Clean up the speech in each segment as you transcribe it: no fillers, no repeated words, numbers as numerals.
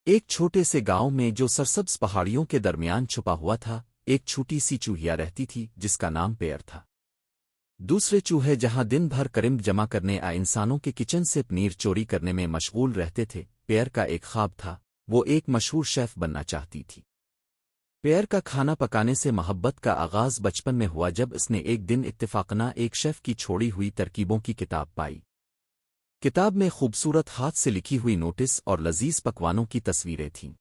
ایک چھوٹے سے گاؤں میں جو سرسبز پہاڑیوں کے درمیان چھپا ہوا تھا، ایک چھوٹی سی چوہیا رہتی تھی جس کا نام پیئر تھا۔ دوسرے چوہے جہاں دن بھر کرمب جمع کرنے آئے انسانوں کے کچن سے پنیر چوری کرنے میں مشغول رہتے تھے، پیئر کا ایک خواب تھا، وہ ایک مشہور شیف بننا چاہتی تھی۔ پیئر کا کھانا پکانے سے محبت کا آغاز بچپن میں ہوا جب اس نے ایک دن اتفاقنا ایک شیف کی چھوڑی ہوئی ترکیبوں کی کتاب پائی۔ کتاب میں خوبصورت ہاتھ سے لکھی ہوئی نوٹس اور لذیذ پکوانوں کی تصویریں تھیں۔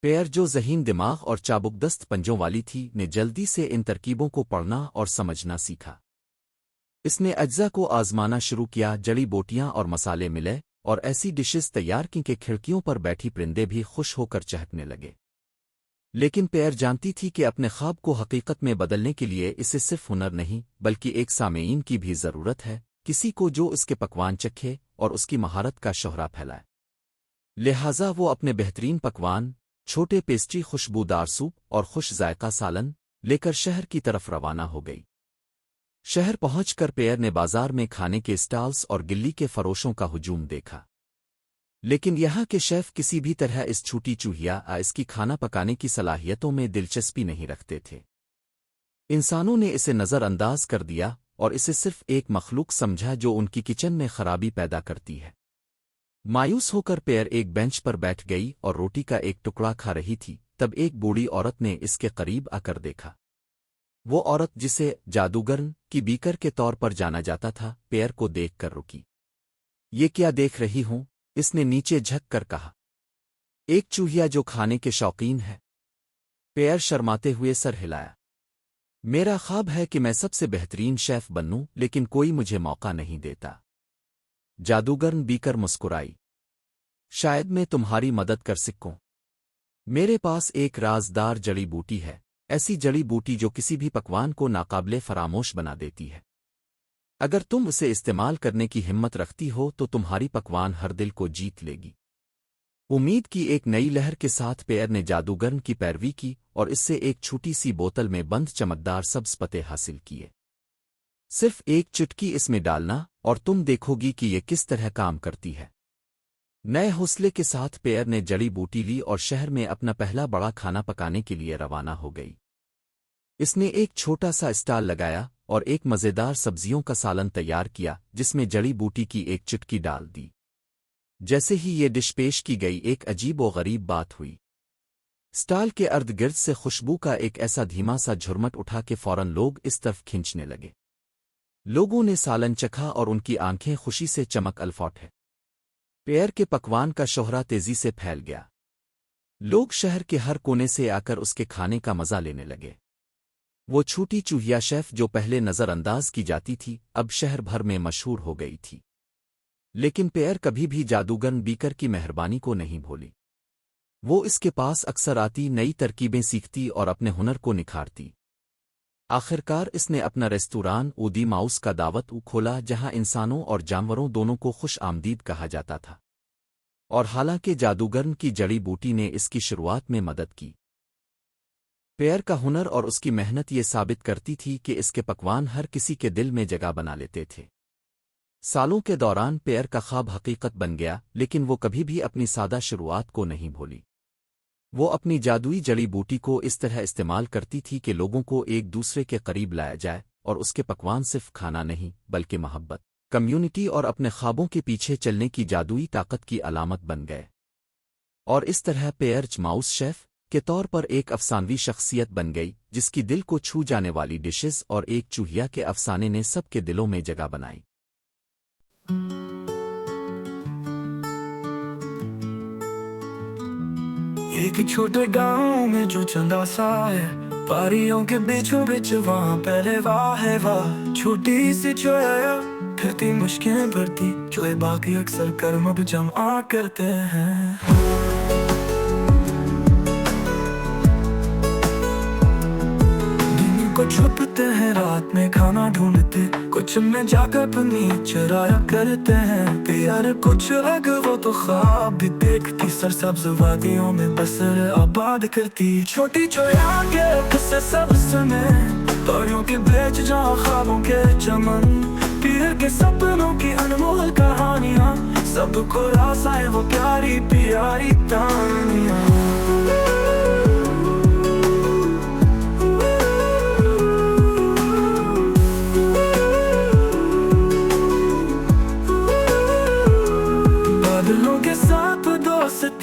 پیئر جو ذہین دماغ اور چابک دست پنجوں والی تھی نے جلدی سے ان ترکیبوں کو پڑھنا اور سمجھنا سیکھا۔ اس نے اجزا کو آزمانا شروع کیا، جڑی بوٹیاں اور مسالے ملے اور ایسی ڈشز تیار کی کہ کھڑکیوں پر بیٹھی پرندے بھی خوش ہو کر چہکنے لگے۔ لیکن پیئر جانتی تھی کہ اپنے خواب کو حقیقت میں بدلنے کے لیے اسے صرف ہنر نہیں بلکہ ایک سامعین کی بھی ضرورت ہے، کسی کو جو اس کے پکوان چکھے اور اس کی مہارت کا شہرہ پھیلائے۔ لہٰذا وہ اپنے بہترین پکوان، چھوٹے پیسٹری، خوشبودار سوپ اور خوش ذائقہ سالن لے کر شہر کی طرف روانہ ہو گئی۔ شہر پہنچ کر پیئر نے بازار میں کھانے کے اسٹالز اور گلی کے فروشوں کا ہجوم دیکھا، لیکن یہاں کے شیف کسی بھی طرح اس چھوٹی چوہیا اس کی کھانا پکانے کی صلاحیتوں میں دلچسپی نہیں رکھتے تھے۔ انسانوں نے اسے نظر انداز کر دیا اور اسے صرف ایک مخلوق سمجھا جو ان کی کچن میں خرابی پیدا کرتی ہے۔ مایوس ہو کر پیئر ایک بینچ پر بیٹھ گئی اور روٹی کا ایک ٹکڑا کھا رہی تھی، تب ایک بوڑھی عورت نے اس کے قریب آ کر دیکھا۔ وہ عورت جسے جادوگرن کی بیکر کے طور پر جانا جاتا تھا، پیئر کو دیکھ کر رکی۔ یہ کیا دیکھ رہی ہوں؟ اس نے نیچے جھک کر کہا۔ ایک چوہیا جو کھانے کے شوقین ہے۔ پیئر شرماتے ہوئے سر ہلایا۔ میرا خواب ہے کہ میں سب سے بہترین شیف بنوں، لیکن کوئی مجھے موقع نہیں دیتا۔ جادوگرن بیکر مسکرائی۔ شاید میں تمہاری مدد کر سکوں۔ میرے پاس ایک رازدار جڑی بوٹی ہے، ایسی جڑی بوٹی جو کسی بھی پکوان کو ناقابل فراموش بنا دیتی ہے۔ اگر تم اسے استعمال کرنے کی ہمت رکھتی ہو تو تمہاری پکوان ہر دل کو جیت لے گی۔ امید کی ایک نئی لہر کے ساتھ پیئر نے جادوگرن کی پیروی کی اور اس سے ایک چھوٹی سی بوتل میں بند چمکدار سبز پتے حاصل کیے۔ صرف ایک چٹکی اس میں ڈالنا اور تم دیکھو گی کہ یہ کس طرح کام کرتی ہے۔ نئے حوصلے کے ساتھ پیئر نے جڑی بوٹی لی اور شہر میں اپنا پہلا بڑا کھانا پکانے کے لیے روانہ ہو گئی۔ اس نے ایک چھوٹا سا اسٹال لگایا اور ایک مزیدار سبزیوں کا سالن تیار کیا جس میں جڑی بوٹی کی ایک چٹکی ڈال دی۔ جیسے ہی یہ ڈش پیش کی گئی، ایک عجیب و غریب بات ہوئی۔ اسٹال کے ارد گرد سے خوشبو کا ایک ایسا دھیما سا جھرمٹ اٹھا کہ فوراً لوگ اس طرف کھنچنے لگے۔ لوگوں نے سالن چکھا اور ان کی آنکھیں خوشی سے چمک الفاٹ ہے۔ پیئر کے پکوان کا شہرہ تیزی سے پھیل گیا۔ لوگ شہر کے ہر کونے سے آ کر اس کے کھانے کا مزہ لینے لگے۔ وہ چھوٹی چوہیا شیف جو پہلے نظر انداز کی جاتی تھی، اب شہر بھر میں مشہور ہو گئی تھی۔ لیکن پیئر کبھی بھی جادوگرن بیکر کی مہربانی کو نہیں بھولی۔ وہ اس کے پاس اکثر آتی، نئی ترکیبیں سیکھتی اور اپنے ہنر کو نکھارتی۔ آخرکار اس نے اپنا ریستوران اودی ماؤس کا دعوت کھولا جہاں انسانوں اور جانوروں دونوں کو خوش آمدید کہا جاتا تھا۔ اور حالانکہ جادوگرن کی جڑی بوٹی نے اس کی شروعات میں مدد کی، پیئر کا ہنر اور اس کی محنت یہ ثابت کرتی تھی کہ اس کے پکوان ہر کسی کے دل میں جگہ بنا لیتے تھے۔ سالوں کے دوران پیئر کا خواب حقیقت بن گیا، لیکن وہ کبھی بھی اپنی سادہ شروعات کو نہیں بھولی۔ وہ اپنی جادوئی جڑی بوٹی کو اس طرح استعمال کرتی تھی کہ لوگوں کو ایک دوسرے کے قریب لایا جائے، اور اس کے پکوان صرف کھانا نہیں بلکہ محبت، کمیونٹی اور اپنے خوابوں کے پیچھے چلنے کی جادوئی طاقت کی علامت بن گئے۔ اور اس طرح پیئر ماؤس شیف کے طور پر ایک افسانوی شخصیت بن گئی جس کی دل کو چھو جانے والی ڈشز اور ایک چوہیا کے افسانے نے سب کے دلوں میں جگہ بنائی۔ ایک چھوٹے گاؤں میں جو چندا سا ہے، پہاڑیوں کے بیچوں بیچ وہاں پہلے واہ ہے واہ، چھوٹی سی چویا پھرتی مشکیں بھرتی، چوہے باقی اکثر کرمب جمع کرتے ہیں۔ کو چھپتے ہیں رات میں کھانا ڈھونڈتے، کچھ میں جا کر پنیر چرایا کرتے ہیں۔ پیار کچھ الگ وہ تو خواب بھی دیکھتی، سرسبز وادیوں میں بسر آباد کرتی۔ چھوٹی چویا کے قصے سب سنے، پریوں کے بیچ جہاں خوابوں کے چمن، پیر کے سپنوں کی انمول کہانیاں، سب کو راس آئے وہ پیاری پیاری تان۔